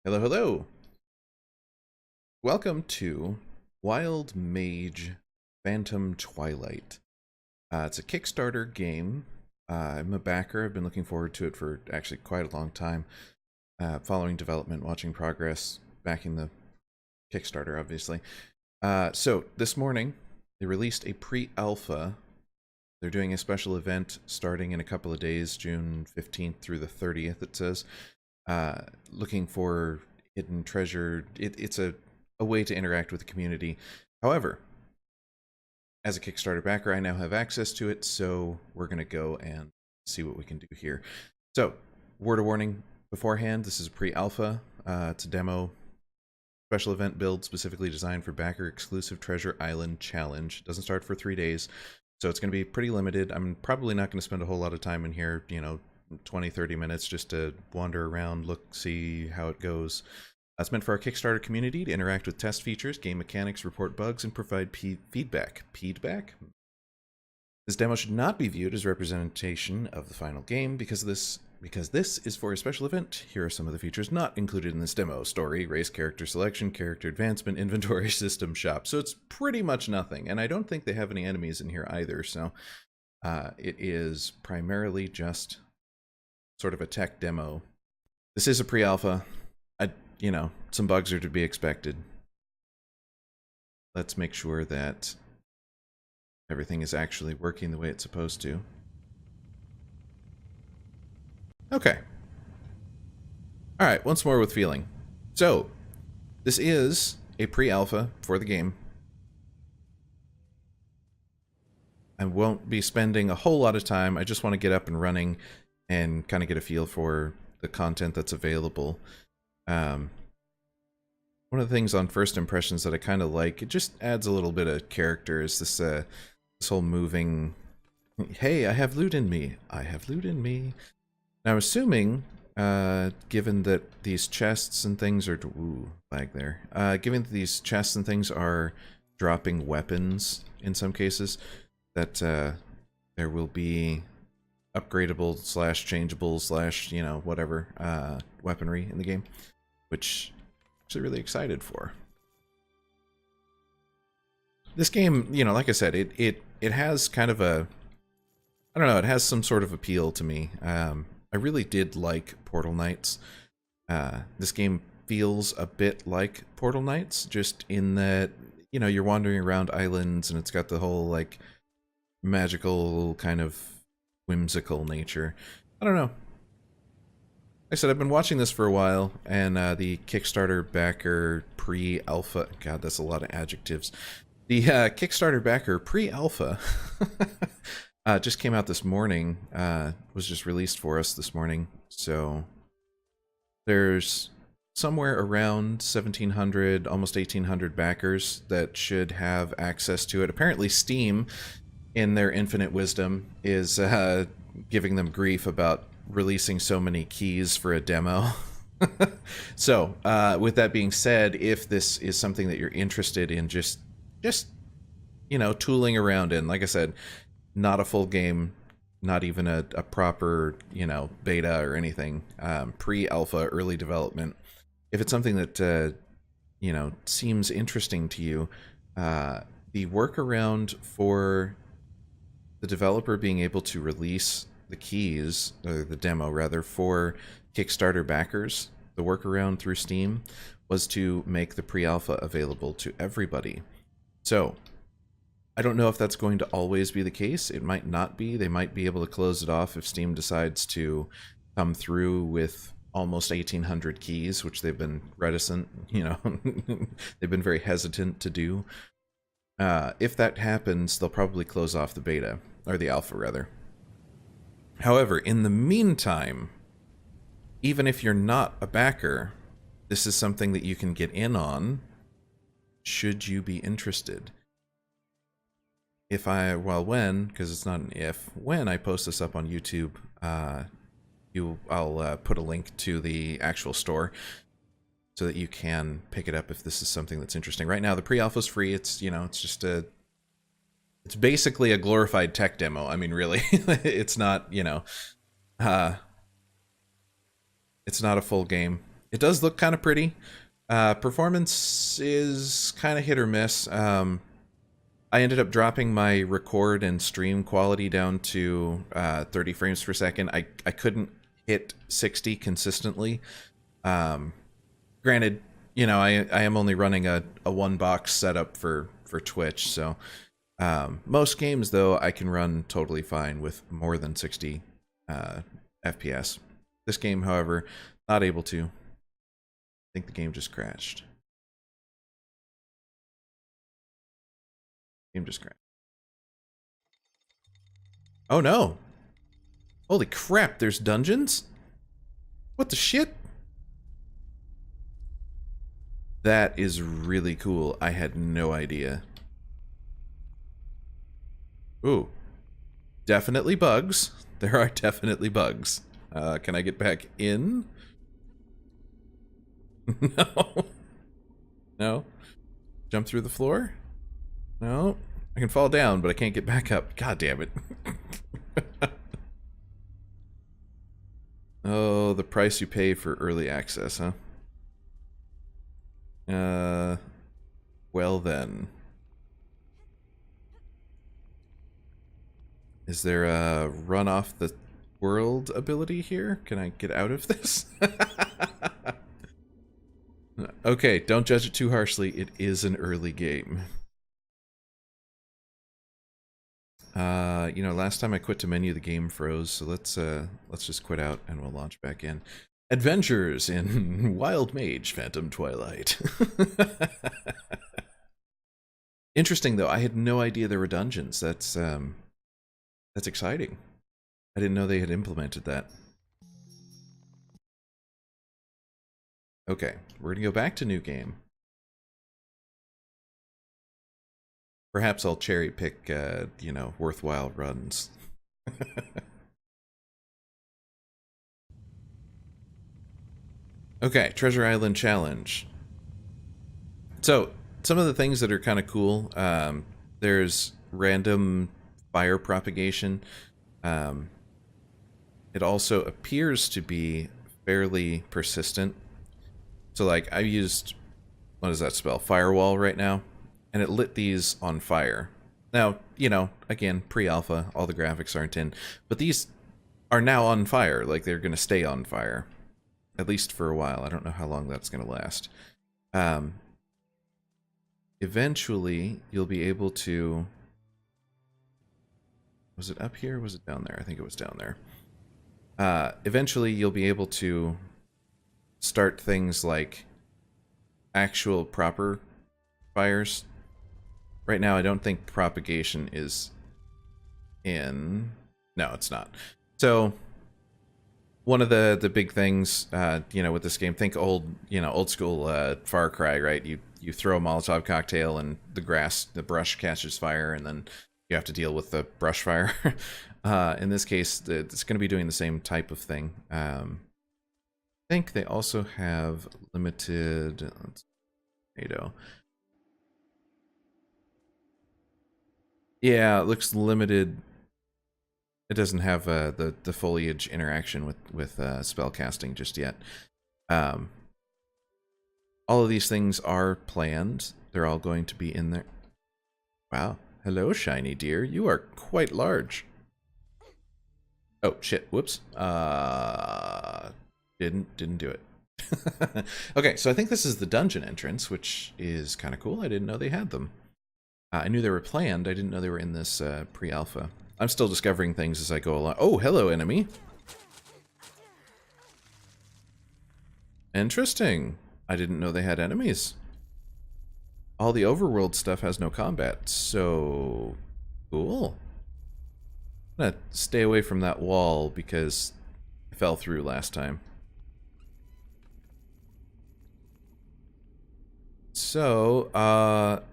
Hello, hello. Welcome to Wild Mage Phantom Twilight. It's a Kickstarter game. I'm a backer. I've been looking forward to it for actually quite a long time. Following development, watching progress, backing the Kickstarter, obviously. So this morning, they released a pre-alpha. They're doing a special event starting in a couple of days, June 15th through the 30th, it says. Looking for hidden treasure. It's a way to interact with the community. However, as a Kickstarter backer, I now have access to it, so we're going to go and see what we can do here. So, word of warning beforehand, this is a pre-alpha. It's a demo special event build specifically designed for backer exclusive Treasure Island Challenge. It doesn't start for 3 days, so it's going to be pretty limited. I'm probably not going to spend a whole lot of time in here, 20-30 minutes just to wander around, look, see how it goes. It's meant for our Kickstarter community to interact with test features, game mechanics, report bugs, and provide feedback. Feedback? This demo should not be viewed as representation of the final game because this is for a special event. Here are some of the features not included in this demo: story, race, character selection, character advancement, inventory, system, shop. So it's pretty much nothing, and I don't think they have any enemies in here either. So it is primarily just sort of a tech demo. This is a pre-alpha. Some bugs are to be expected. Let's make sure that everything is actually working the way it's supposed to. Okay. Alright, once more with feeling. So, this is a pre-alpha for the game. I won't be spending a whole lot of time. I just want to get up and running and kind of get a feel for the content that's available. One of the things on first impressions that I kind of like, it just adds a little bit of character, is this whole moving, hey, I have loot in me. I have loot in me. Now, I'm assuming, given that these chests and things are, ooh, lag there. Given that these chests and things are dropping weapons in some cases, that there will be upgradable / changeable / whatever weaponry in the game, which I'm actually really excited for. This game, like I said, it has kind of a, I don't know, it has some sort of appeal to me. I really did like Portal Knights. This game feels a bit like Portal Knights, just in that, you're wandering around islands and it's got the whole, like, magical kind of whimsical nature. I don't know. Like I said, I've been watching this for a while, and the Kickstarter backer pre-alpha, God, that's a lot of adjectives. The Kickstarter backer pre-alpha just came out this morning, was just released for us this morning, so there's somewhere around 1,700, almost 1,800 backers that should have access to it. Apparently Steam, in their infinite wisdom, is giving them grief about releasing so many keys for a demo. So, with that being said, if this is something that you're interested in just tooling around in, like I said, not a full game, not even a proper, beta or anything, pre-alpha, early development. If it's something that, seems interesting to you, the workaround for the developer being able to release the keys, or the demo rather, for Kickstarter backers, the workaround through Steam was to make the pre-alpha available to everybody. So, I don't know if that's going to always be the case. It might not be. They might be able to close it off if Steam decides to come through with almost 1,800 keys, which they've been reticent, they've been very hesitant to do. If that happens, they'll probably close off the beta, or the alpha rather. However, in the meantime, even if you're not a backer, this is something that you can get in on, should you be interested. Because it's not an if, when I post this up on YouTube, I'll put a link to the actual store so that you can pick it up if this is something that's interesting. Right now, the pre-alpha is free. It's, it's just it's basically a glorified tech demo. I mean, really, it's not, it's not a full game. It does look kind of pretty. Performance is kind of hit or miss. I ended up dropping my record and stream quality down to 30 frames per second. I couldn't hit 60 consistently. Granted, you know, I am only running a one box setup for Twitch, so most games though I can run totally fine with more than 60 FPS. This game, however, not able to. I think the game just crashed. Game just crashed. Oh no! Holy crap, there's dungeons? What the shit? That is really cool. I had no idea. Ooh. Definitely bugs. There are definitely bugs. Can I get back in? No. No. Jump through the floor? No. I can fall down, but I can't get back up. God damn it. Oh, the price you pay for early access, huh? Well then. Is there a run off the world ability here? Can I get out of this? Okay, don't judge it too harshly. It is an early game. You know, last time I quit to menu, the game froze, so let's just quit out and we'll launch back in. Adventures in Wild Mage Phantom Twilight. Interesting though, I had no idea there were dungeons. That's exciting. I didn't know they had implemented that. Okay, we're gonna go back to new game. Perhaps I'll cherry pick, you know, worthwhile runs. Okay, Treasure Island Challenge. So, some of the things that are kind of cool, there's random fire propagation. It also appears to be fairly persistent. So, like, I used, what does that spell? Firewall right now. And it lit these on fire. Now, you know, again, pre-alpha, all the graphics aren't in. But these are now on fire. Like, they're going to stay on fire. At least for a while. I don't know how long that's going to last. Eventually, you'll be able to... Was it up here or was it down there? I think it was down there. Eventually, you'll be able to start things like actual proper fires. Right now, I don't think propagation is in... No, it's not. So... One of the big things, you know, with this game, think old school Far Cry, right? You throw a Molotov cocktail and the brush catches fire, and then you have to deal with the brush fire. In this case, it's going to be doing the same type of thing. I think they also have limited tomato. Yeah, it looks limited. It doesn't have the foliage interaction with spell casting just yet. All of these things are planned. They're all going to be in there. Wow. Hello, shiny deer. You are quite large. Oh, shit. Whoops. Didn't do it. Okay, so I think this is the dungeon entrance, which is kind of cool. I didn't know they had them. I knew they were planned. I didn't know they were in this pre-alpha. I'm still discovering things as I go along. Oh, hello, enemy. Interesting. I didn't know they had enemies. All the overworld stuff has no combat, so cool. I'm gonna stay away from that wall because I fell through last time. So, wow.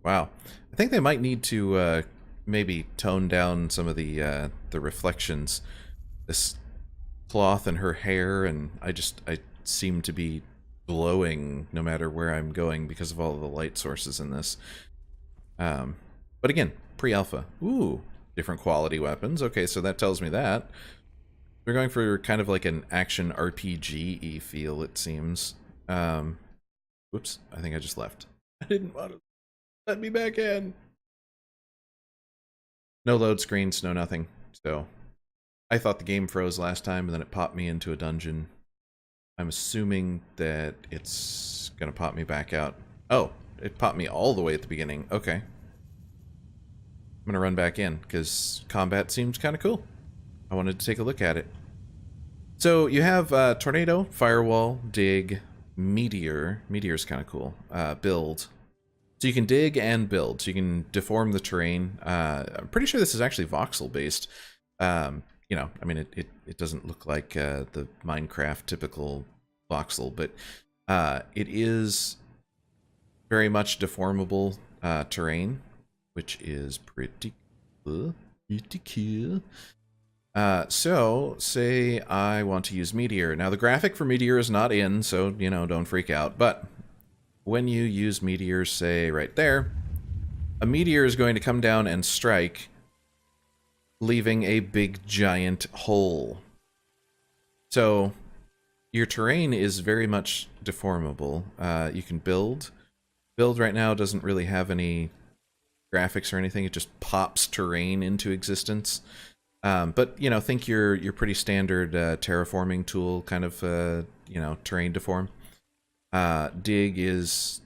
I think they might need to maybe tone down some of the reflections. This cloth and her hair, and I seem to be glowing no matter where I'm going because of all of the light sources in this. But again, pre-alpha. Ooh, different quality weapons. Okay, so that tells me that. We're going for kind of like an action RPG-y feel, it seems. Whoops, I think I just left. I didn't want to let me back in. No load screens, no nothing. So I thought the game froze last time and then it popped me into a dungeon. I'm assuming that it's gonna pop me back out. Oh, it popped me all the way at the beginning. Okay. I'm gonna run back in because combat seems kind of cool. I wanted to take a look at it. So you have tornado, firewall, dig, meteor. Meteor's kind of cool. Build. So you can dig and build. So you can deform the terrain. I'm pretty sure this is actually voxel based. You know, I mean, it doesn't look like the Minecraft typical voxel, but it is very much deformable terrain, which is pretty cool. Pretty cool. So, say I want to use Meteor. Now, the graphic for Meteor is not in, so, you know, don't freak out. But when you use Meteor, say, right there, a meteor is going to come down and strike, leaving a big, giant hole. So, your terrain is very much deformable. You can build. Build right now doesn't really have any graphics or anything. It just pops terrain into existence. But, you know, think your pretty standard terraforming tool kind of, you know, terrain deform. Dig is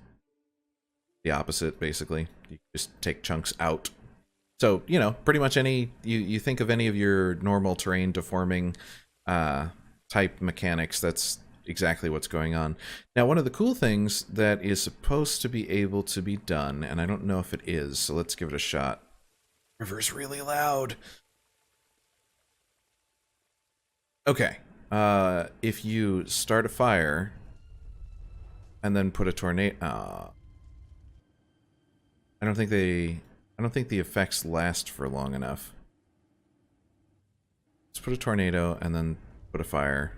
the opposite, basically. You just take chunks out. So, you know, pretty much any, you think of any of your normal terrain deforming type mechanics, that's exactly what's going on. Now, one of the cool things that is supposed to be able to be done, and I don't know if it is, so let's give it a shot. River's really loud. Okay. If you start a fire and then put a tornado, I don't think the effects last for long enough. Let's put a tornado and then put a fire.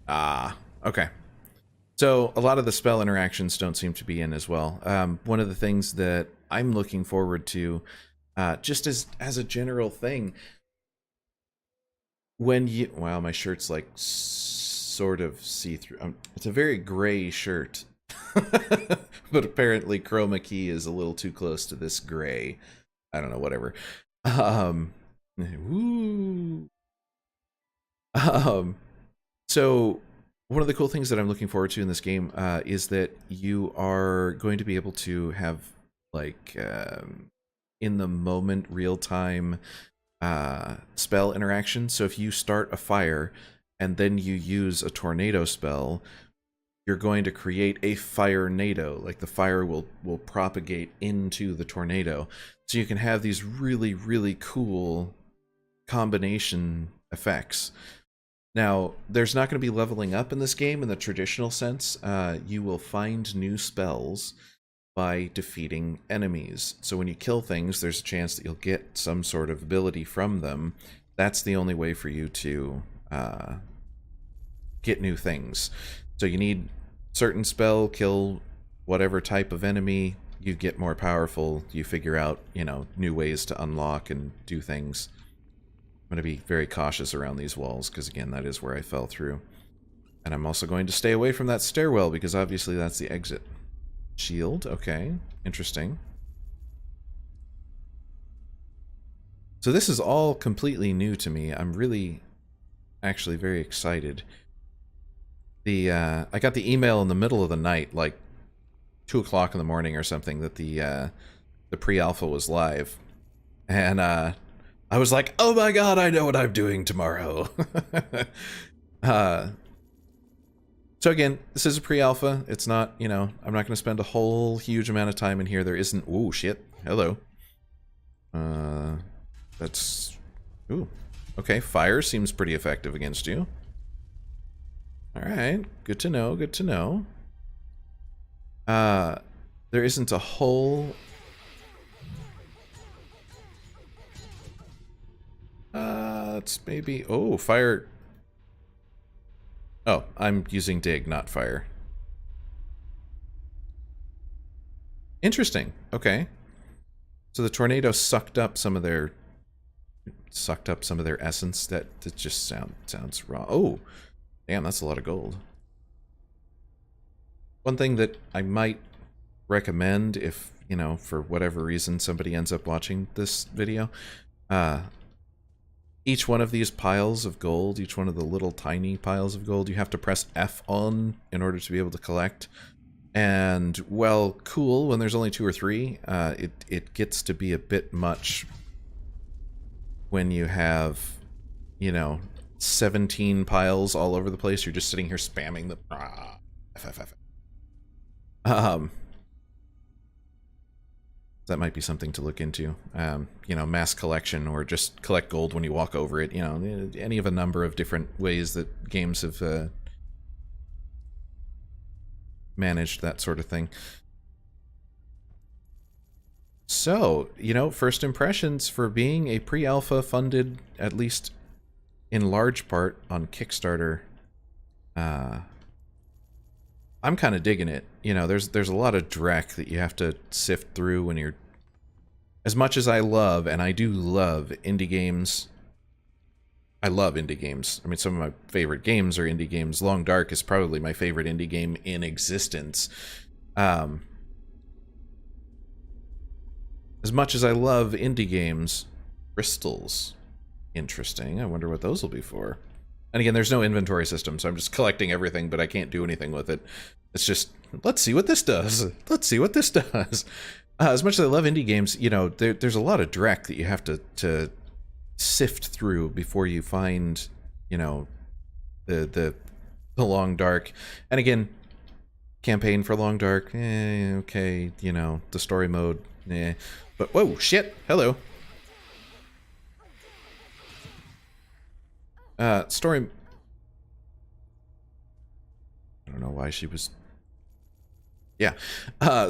Okay. So a lot of the spell interactions don't seem to be in as well. One of the things that I'm looking forward to, just as a general thing, when you, wow, my shirt's like sort of see-through. It's a very gray shirt, but apparently chroma key is a little too close to this gray. I don't know, whatever. Woo. So one of the cool things that I'm looking forward to in this game is that you are going to be able to have like in the moment real-time spell interaction. So if you start a fire and then you use a tornado spell, you're going to create a fire-nado. Like the fire will propagate into the tornado. So you can have these really, really cool combination effects. Now, there's not going to be leveling up in this game in the traditional sense. You will find new spells by defeating enemies. So when you kill things, there's a chance that you'll get some sort of ability from them. That's the only way for you to get new things. So you need certain spell, kill whatever type of enemy, you get more powerful, you figure out, you know, new ways to unlock and do things. I'm going to be very cautious around these walls, because again, that is where I fell through. And I'm also going to stay away from that stairwell, because obviously that's the exit. Shield, okay, interesting. So this is all completely new to me. I'm really, actually very excited. I got the email in the middle of the night, like 2 o'clock in the morning or something, that the pre-alpha was live. And I was like, oh my god, I know what I'm doing tomorrow. So again, this is a pre-alpha. It's not, you know, I'm not going to spend a whole huge amount of time in here. There isn't, ooh, shit, hello. That's, ooh, okay, fire seems pretty effective against you. Alright, good to know, good to know. There isn't a whole... It's maybe... Oh, fire... Oh, I'm using dig, not fire. Interesting, okay. So the tornado sucked up some of their sucked up some of their essence. That just sounds wrong. Oh, damn, that's a lot of gold. One thing that I might recommend if, you know, for whatever reason somebody ends up watching this video, each one of these piles of gold, each one of the little tiny piles of gold, you have to press F on in order to be able to collect. And, well, cool, when there's only 2 or 3, it gets to be a bit much when you have, you know, 17 piles all over the place. You're just sitting here spamming the F. That might be something to look into. You know, mass collection, or just collect gold when you walk over it. You know, any of a number of different ways that games have managed that sort of thing. So, you know, first impressions for being a pre-alpha funded, at least in large part, on Kickstarter. I'm kind of digging it. You know, there's a lot of dreck that you have to sift through when you're... As much as I love, and I do love indie games... I love indie games. I mean, some of my favorite games are indie games. Long Dark is probably my favorite indie game in existence. As much as I love indie games, crystals. Interesting. I wonder what those will be for. And again, there's no inventory system, so I'm just collecting everything, but I can't do anything with it. It's just, let's see what this does. Let's see what this does. As much as I love indie games, you know, there's a lot of dreck that you have to sift through before you find, you know, the Long Dark. And again, campaign for Long Dark, okay, you know, the story mode, But, whoa, shit, hello. Story... I don't know why she was... Yeah.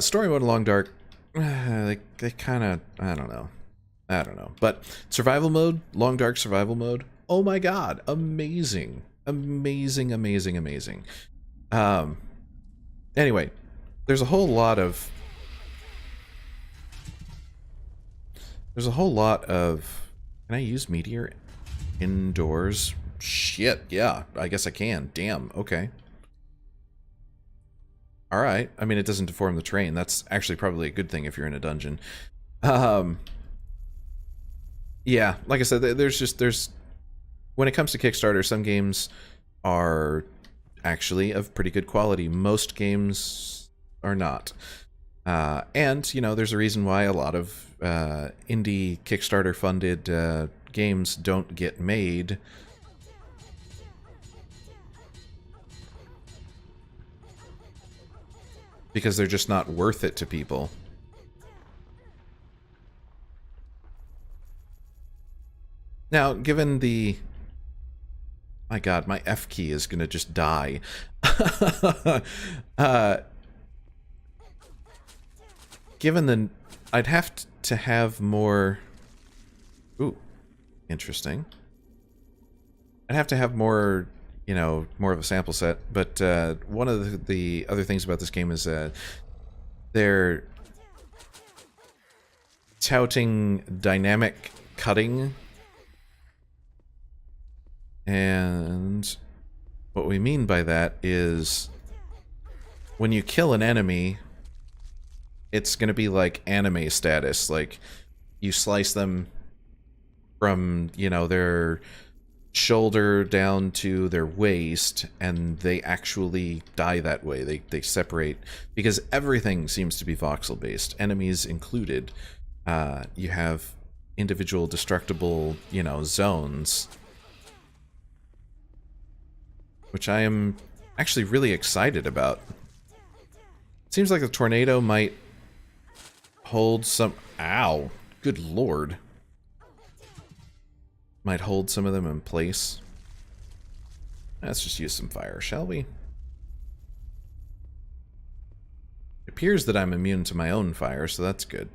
Story mode Long Dark, they kind of... I don't know. But survival mode, Long Dark survival mode, oh my god, amazing. Amazing, amazing, amazing. Anyway, there's a whole lot of... Can I use Meteor indoors? Shit, yeah, I guess I can. Damn, okay. Alright, I mean, it doesn't deform the terrain. That's actually probably a good thing if you're in a dungeon. Yeah, like I said, there's... When it comes to Kickstarter, some games are actually of pretty good quality. Most games are not. And, you know, there's a reason why a lot of indie Kickstarter-funded games don't get made. Because they're just not worth it to people. Now, given the... My god, my F key is gonna just die. Given the... I'd have to have more... Ooh, interesting. I'd have to have more, you know, more of a sample set, but one of the other things about this game is they're touting dynamic cutting. And what we mean by that is when you kill an enemy, it's going to be like anime status. Like, you slice them from, you know, their shoulder down to their waist, and they actually die that way. They separate, because everything seems to be voxel-based, enemies included. You have individual destructible, you know, zones, which I am actually really excited about. It seems like the tornado might hold some... Ow! Good lord. Might hold some of them in place. Let's just use some fire, shall we? It appears that I'm immune to my own fire, so that's good.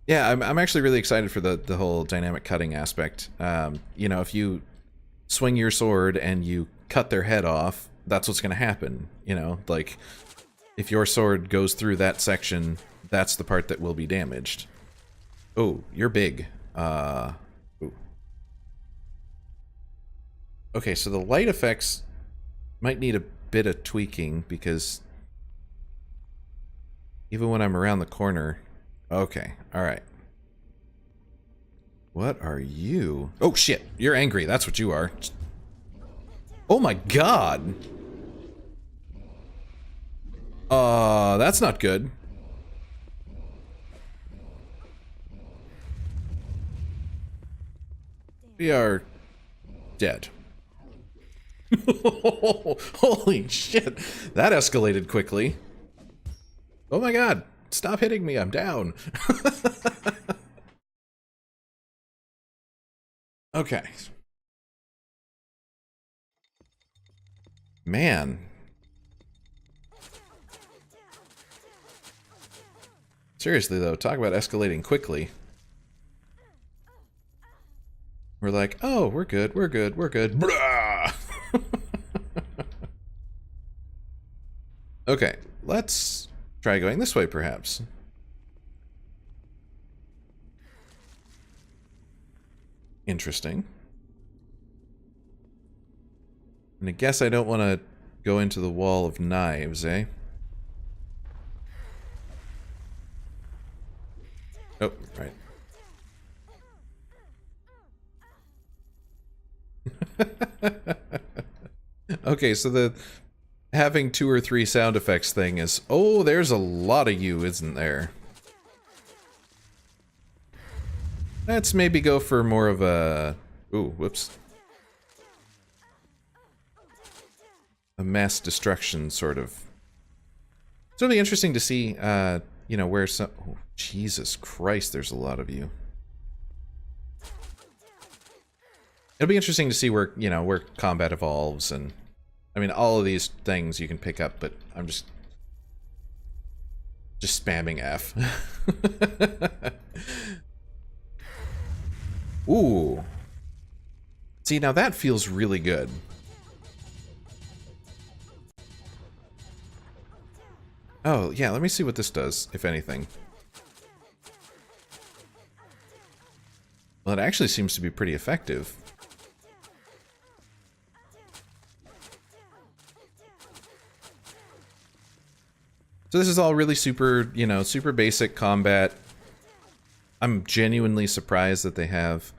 Yeah, I'm actually really excited for the whole dynamic cutting aspect. You know, if you swing your sword and you cut their head off, that's what's going to happen. You know, like, if your sword goes through that section, that's the part that will be damaged. Oh, you're big. Ooh. Okay, so the light effects might need a bit of tweaking, because even when I'm around the corner... Okay, alright. What are you? Oh shit, you're angry, that's what you are. Oh my god! That's not good. We are dead. Holy shit, that escalated quickly. Oh my god, stop hitting me, I'm down. Okay. Man. Seriously though, talk about escalating quickly. We're like, oh, we're good, we're good, we're good. Okay, let's try going this way, perhaps. Interesting. And I guess I don't want to go into the wall of knives, eh? Oh, right. Okay, so the having 2 or 3 sound effects thing is... Oh, there's a lot of you, isn't there? Let's maybe go for more of a... Ooh, whoops. A mass destruction, sort of. So it'll be interesting to see, you know, where some... Oh, Jesus Christ, there's a lot of you. It'll be interesting to see where, you know, where combat evolves, and... I mean, all of these things you can pick up, but I'm just spamming F. Ooh. See, now that feels really good. Oh, yeah, let me see what this does, if anything. Well, it actually seems to be pretty effective. So this is all really super, you know, super basic combat. I'm genuinely surprised that they have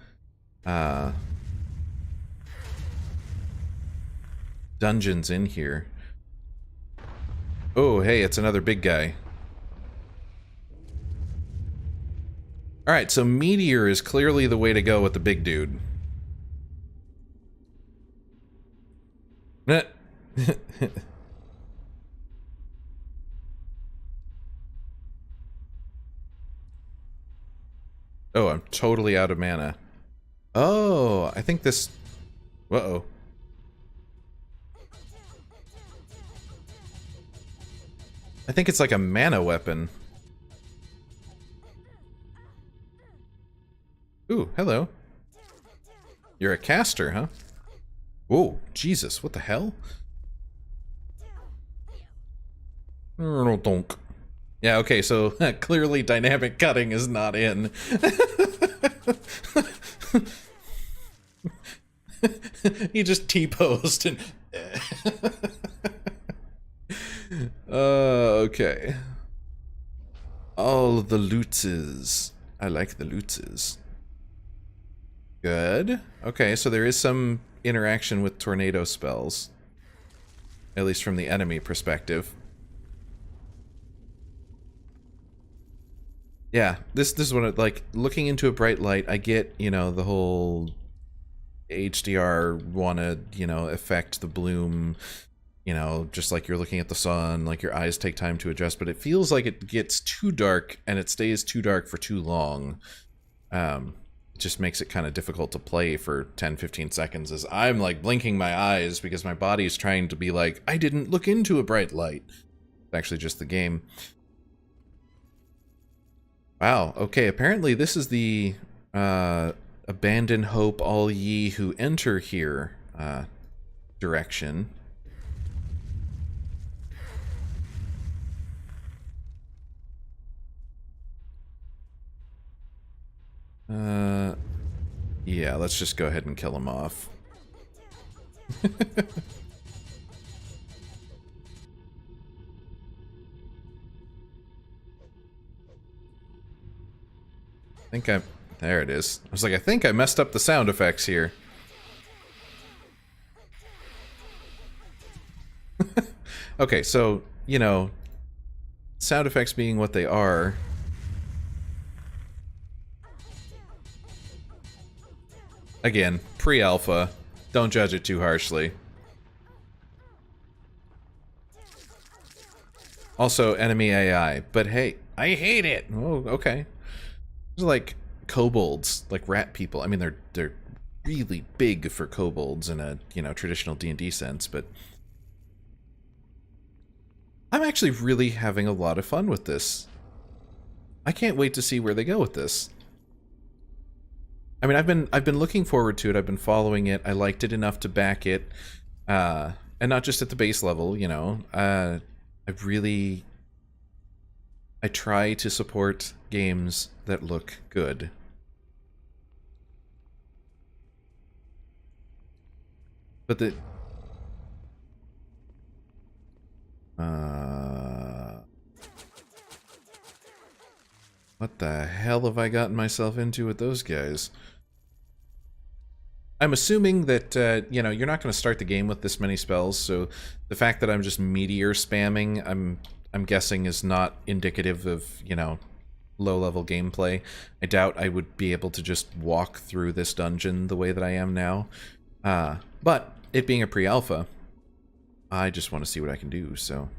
dungeons in here. Oh, hey, it's another big guy. Alright, so Meteor is clearly the way to go with the big dude. Oh, I'm totally out of mana. Oh, I think this... Uh-oh. I think it's like a mana weapon. Ooh, hello. You're a caster, huh? Whoa, Jesus, what the hell? Donk. Yeah, okay, so clearly dynamic cutting is not in. He just T-posed and... okay. All the lootses. I like the lootses. Good. Okay, so there is some interaction with tornado spells. At least from the enemy perspective. Yeah, this is what it, like, looking into a bright light, I get, you know, the whole HDR wanna, you know, affect the bloom, you know, just like you're looking at the sun, like your eyes take time to adjust, but it feels like it gets too dark and it stays too dark for too long. It just makes it kind of difficult to play for 10-15 seconds as I'm like blinking my eyes because my body's trying to be like, I didn't look into a bright light. It's actually just the game. Wow, okay, apparently this is the abandon hope all ye who enter here direction. Yeah, let's just go ahead and kill him off. I think I... There it is. I was like, I think I messed up the sound effects here. Okay, so, you know, sound effects being what they are... Again, pre-alpha. Don't judge it too harshly. Also, enemy AI. But hey, I hate it! Oh, okay. There's like kobolds, like rat people. I mean, they're really big for kobolds in a, you know, traditional D&D sense, but I'm actually really having a lot of fun with this. I can't wait to see where they go with this. I mean, I've been looking forward to it. I've been following it. I liked it enough to back it, and not just at the base level. You know, I try to support games that look good. But the what the hell have I gotten myself into with those guys? I'm assuming that, you know, you're not going to start the game with this many spells, so the fact that I'm just meteor spamming, I'm guessing is not indicative of, you know, low-level gameplay. I doubt I would be able to just walk through this dungeon the way that I am now. But, it being a pre-alpha, I just want to see what I can do, so...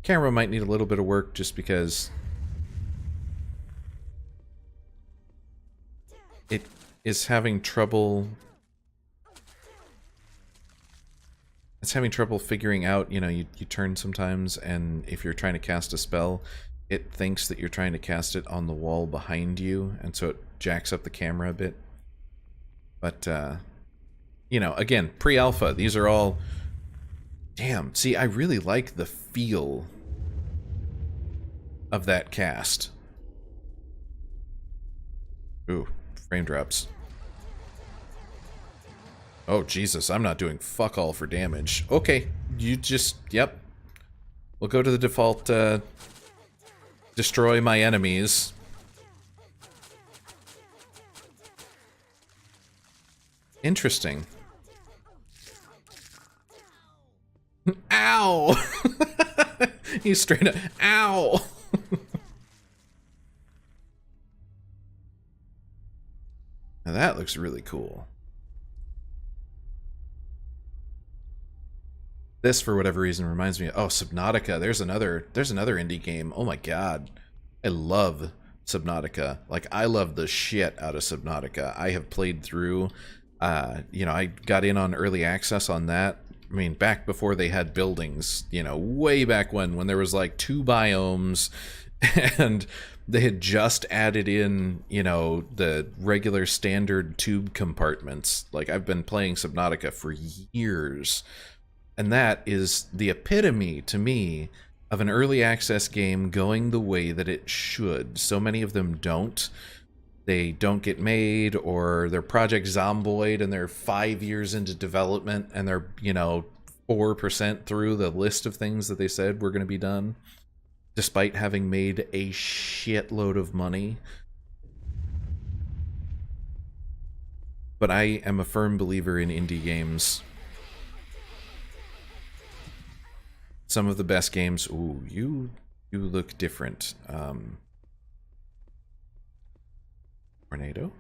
Camera might need a little bit of work just because... it is having trouble... It's having trouble figuring out, you know, you turn sometimes, and if you're trying to cast a spell, it thinks that you're trying to cast it on the wall behind you, and so it jacks up the camera a bit. But, you know, again, pre-alpha, these are all... Damn, see, I really like the feel of that cast. Ooh, frame drops. Oh, Jesus, I'm not doing fuck all for damage. Okay, you just... Yep. We'll go to the default, destroy my enemies. Interesting. Ow! He's straight up... Ow! Now that looks really cool. This, for whatever reason, reminds me of... Oh, Subnautica. There's another indie game. Oh my god. I love Subnautica. Like, I love the shit out of Subnautica. I have played through... you know, I got in on early access on that. I mean, back before they had buildings, you know, way back when there was like 2 biomes and they had just added in, you know, the regular standard tube compartments. Like, I've been playing Subnautica for years, and that is the epitome to me of an early access game going the way that it should. So many of them don't. They don't get made, or they're Project Zomboid and they're 5 years into development and they're, you know, 4% through the list of things that they said were going to be done, despite having made a shitload of money. But I am a firm believer in indie games. Some of the best games... Ooh, you look different. Tornado?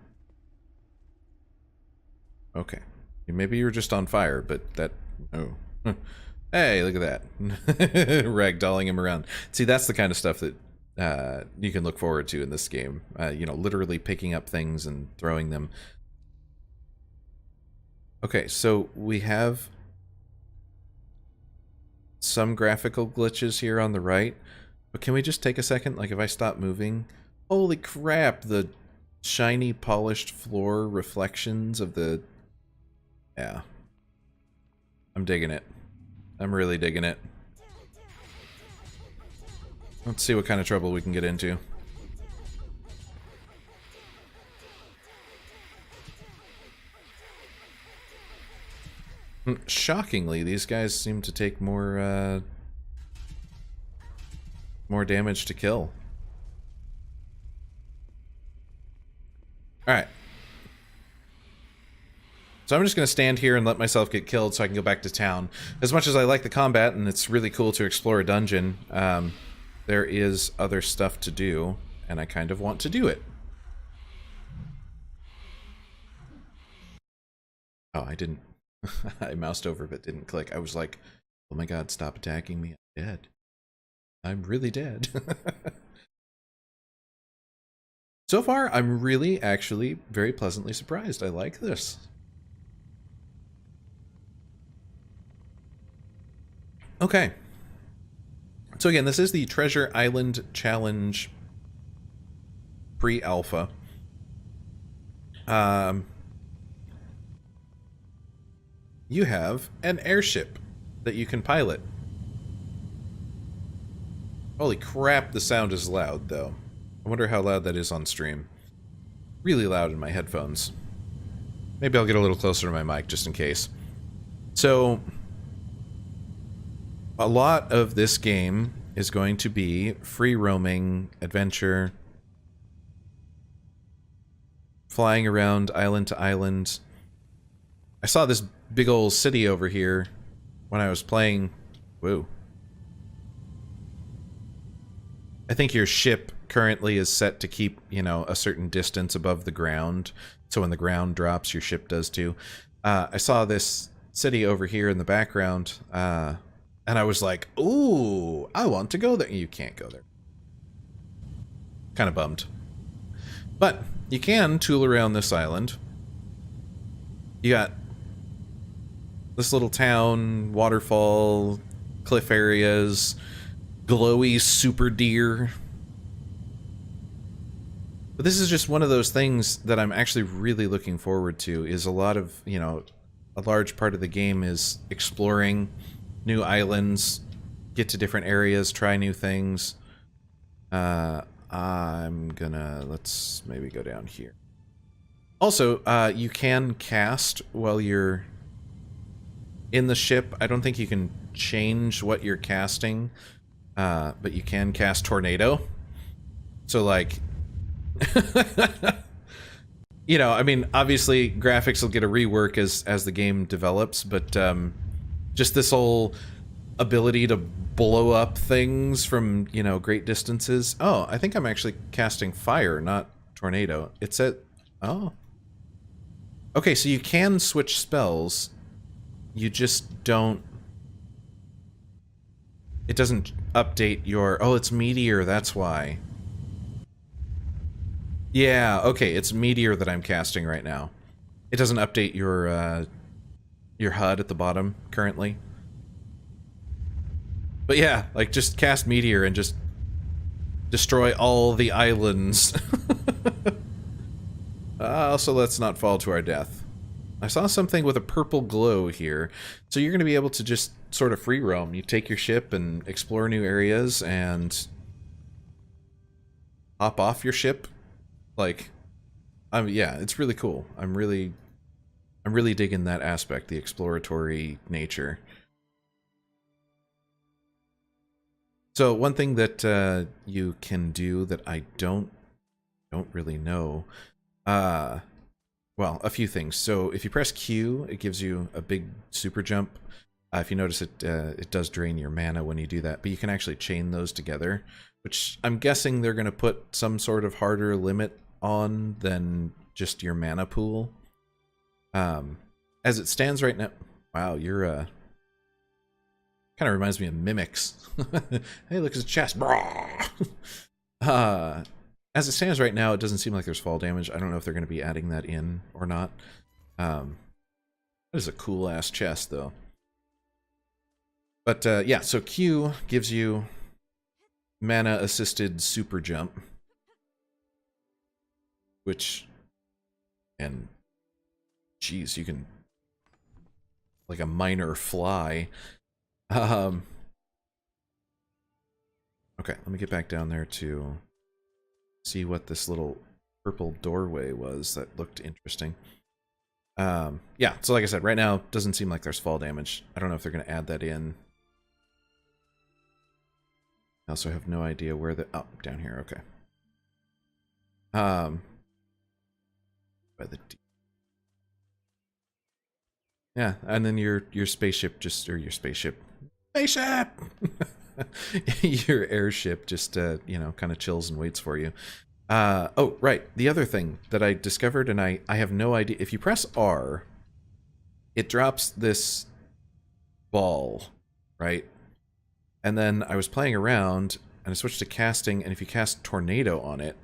Okay. Maybe you were just on fire, but that... Oh. Hey, look at that. Ragdolling him around. See, that's the kind of stuff that you can look forward to in this game. You know, literally picking up things and throwing them. Okay, so we have some graphical glitches here on the right, But can we just take a second? Like, if I stop moving... Holy crap, the shiny, polished floor reflections of the... Yeah. I'm digging it. I'm really digging it. Let's see what kind of trouble we can get into. Shockingly, these guys seem to take more damage to kill. Alright. So I'm just going to stand here and let myself get killed so I can go back to town. As much as I like the combat, and it's really cool to explore a dungeon, there is other stuff to do, and I kind of want to do it. Oh, I didn't... I moused over but didn't click. I was like, oh my god, stop attacking me. I'm dead. I'm really dead. So far, I'm really, actually, very pleasantly surprised. I like this. Okay. So again, this is the Treasure Island Challenge pre-alpha. You have an airship that you can pilot. Holy crap, the sound is loud, though. I wonder how loud that is on stream. Really loud in my headphones. Maybe I'll get a little closer to my mic, just in case. So, a lot of this game is going to be free-roaming adventure, flying around island to island. I saw this big old city over here when I was playing. Whoa. I think your ship currently is set to keep, you know, a certain distance above the ground. So when the ground drops, your ship does too. I saw this city over here in the background, and I was like, ooh, I want to go there. You can't go there. Kind of bummed. But you can tool around this island. You got this little town, waterfall, cliff areas, glowy super deer. But this is just one of those things that I'm actually really looking forward to, is a lot of, you know, a large part of the game is exploring new islands, get to different areas, try new things. I'm gonna, let's maybe go down here. Also, you can cast while you're in the ship. I don't think you can change what you're casting, but you can cast Tornado. So, like, you know, I mean, obviously graphics will get a rework as the game develops, but just this whole ability to blow up things from, you know, great distances. Oh, I think I'm actually casting Fire, not Tornado. It's at... Oh. Okay, so you can switch spells. You just don't... It doesn't update your... Oh, it's Meteor, that's why. Yeah, okay, it's Meteor that I'm casting right now. It doesn't update your HUD at the bottom currently. But yeah, like, just cast Meteor and just destroy all the islands. Also, let's not fall to our death. I saw something with a purple glow here. So you're going to be able to just sort of free roam. You take your ship and explore new areas and hop off your ship. Like, yeah, it's really cool. I'm really digging that aspect, the exploratory nature. So one thing that you can do that I don't really know, well, a few things. So if you press Q, it gives you a big super jump. If you notice, it does drain your mana when you do that, but you can actually chain those together, which I'm guessing they're going to put some sort of harder limit on than just your mana pool. As it stands right now, wow, you're kind of reminds me of Mimics. Hey, look at his chest. As it stands right now, it doesn't seem like there's fall damage. I don't know if they're going to be adding that in or not. That is a cool ass chest, though. But yeah, so Q gives you mana assisted super jump, which, and geez, you can, like a minor fly. Okay, let me get back down there to see what this little purple doorway was that looked interesting. Yeah, so like I said, right now, doesn't seem like there's fall damage. I don't know if they're going to add that in. I also have no idea where the... Oh, down here, okay. By the... Yeah, and then your spaceship just... Or your spaceship... Spaceship! Your airship just, you know, kind of chills and waits for you. Oh, right. The other thing that I discovered, and I have no idea... If you press R, it drops this ball, right? And then I was playing around, and I switched to casting, and if you cast Tornado on it,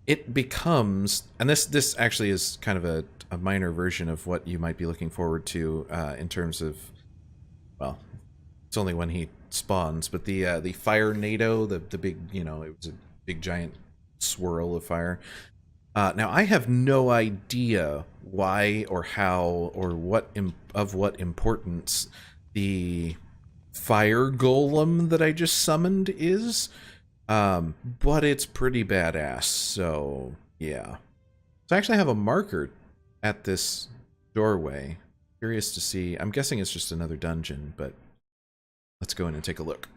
it becomes... And this actually is kind of a minor version of what you might be looking forward to in terms of... Well, it's only when he spawns, but the Fire Nado, the big, you know, it was a big giant swirl of fire. Now, I have no idea why or how or what importance the fire golem that I just summoned is, but it's pretty badass, so yeah. So I actually have a marker at this doorway. Curious to see. I'm guessing it's just another dungeon, but let's go in and take a look.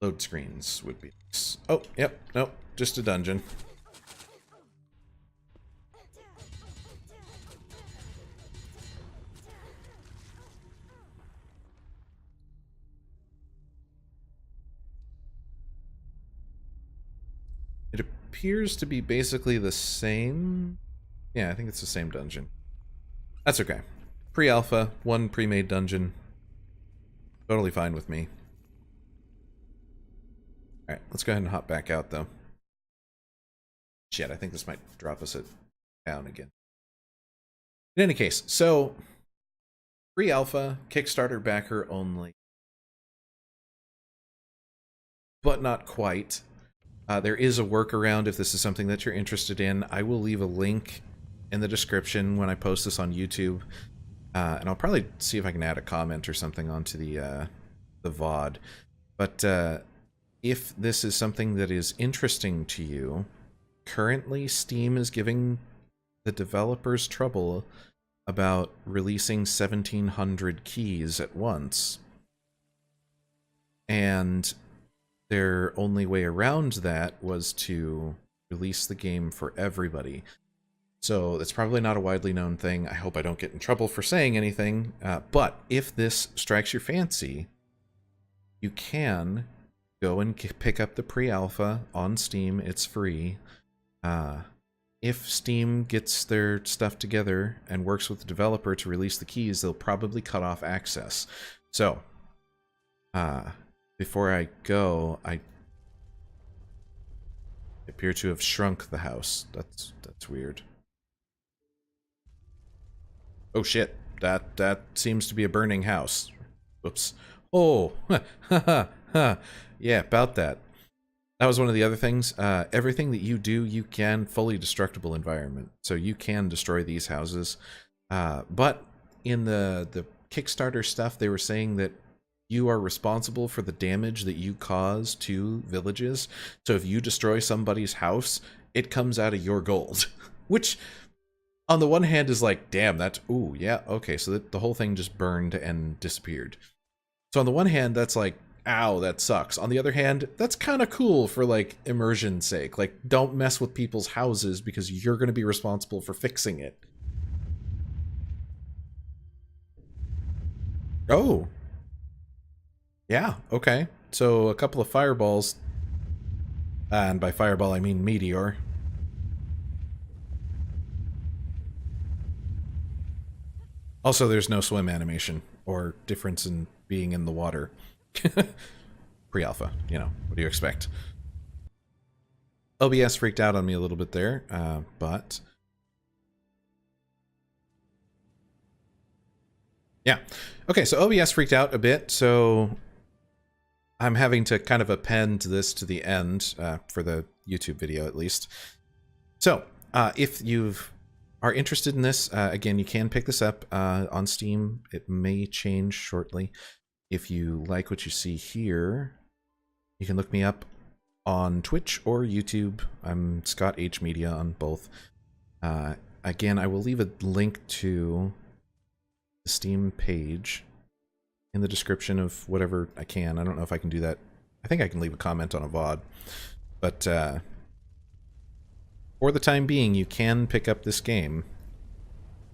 Load screens would be nice. Oh, yep, nope, just a dungeon. It appears to be basically the same. Yeah, I think it's the same dungeon. That's okay. Pre-alpha, one pre-made dungeon. Totally fine with me. Alright, let's go ahead and hop back out, though. Shit, I think this might drop us down again. In any case, so... Pre-alpha, Kickstarter backer only. But not quite. There is a workaround if this is something that you're interested in. I will leave a link in the description when I post this on YouTube. And I'll probably see if I can add a comment or something onto the VOD. But if this is something that is interesting to you, currently Steam is giving the developers trouble about releasing 1,700 keys at once. And their only way around that was to release the game for everybody. So it's probably not a widely known thing. I hope I don't get in trouble for saying anything. But if this strikes your fancy, you can go and pick up the pre-alpha on Steam. It's free. If Steam gets their stuff together and works with the developer to release the keys, they'll probably cut off access. So, before I go, I appear to have shrunk the house. That's weird. Oh shit, that seems to be a burning house. Whoops. Oh, yeah, about that. That was one of the other things. Everything that you do, you can fully destructible environment. So you can destroy these houses. But in the Kickstarter stuff, they were saying that you are responsible for the damage that you cause to villages. So if you destroy somebody's house, it comes out of your gold. Which, on the one hand, is like, damn, that's... Ooh, yeah, okay, so the whole thing just burned and disappeared. So on the one hand, that's like, ow, that sucks. On the other hand, that's kind of cool for, like, immersion's sake. Like, don't mess with people's houses because you're going to be responsible for fixing it. Oh. Yeah, okay. So a couple of fireballs, and by fireball I mean meteor. Also, there's no swim animation or difference in being in the water. Pre-alpha, you know, what do you expect? OBS freaked out on me a little bit there, but... Yeah. Okay, so OBS freaked out a bit, so I'm having to kind of append this to the end for the YouTube video at least. So if you are interested in this, again, you can pick this up on Steam. It may change shortly. If you like what you see here, you can look me up on Twitch or YouTube. I'm ScottHMedia on both. Again, I will leave a link to the Steam page in the description of whatever I can. I don't know if I can do that. I think I can leave a comment on a VOD. But for the time being, you can pick up this game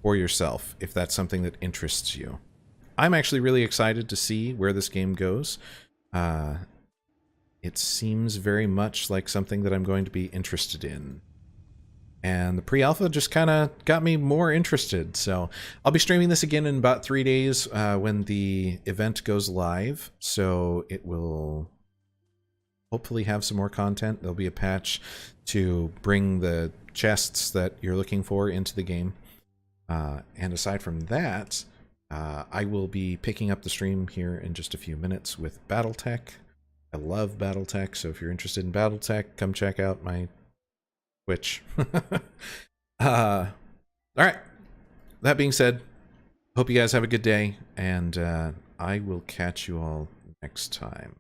for yourself if that's something that interests you. I'm actually really excited to see where this game goes. It seems very much like something that I'm going to be interested in. And the pre-alpha just kind of got me more interested. So I'll be streaming this again in about 3 days when the event goes live. So it will hopefully have some more content. There'll be a patch to bring the chests that you're looking for into the game. And aside from that, I will be picking up the stream here in just a few minutes with Battletech. I love Battletech, so if you're interested in Battletech, come check out my Twitch. All right. That being said, hope you guys have a good day, and I will catch you all next time.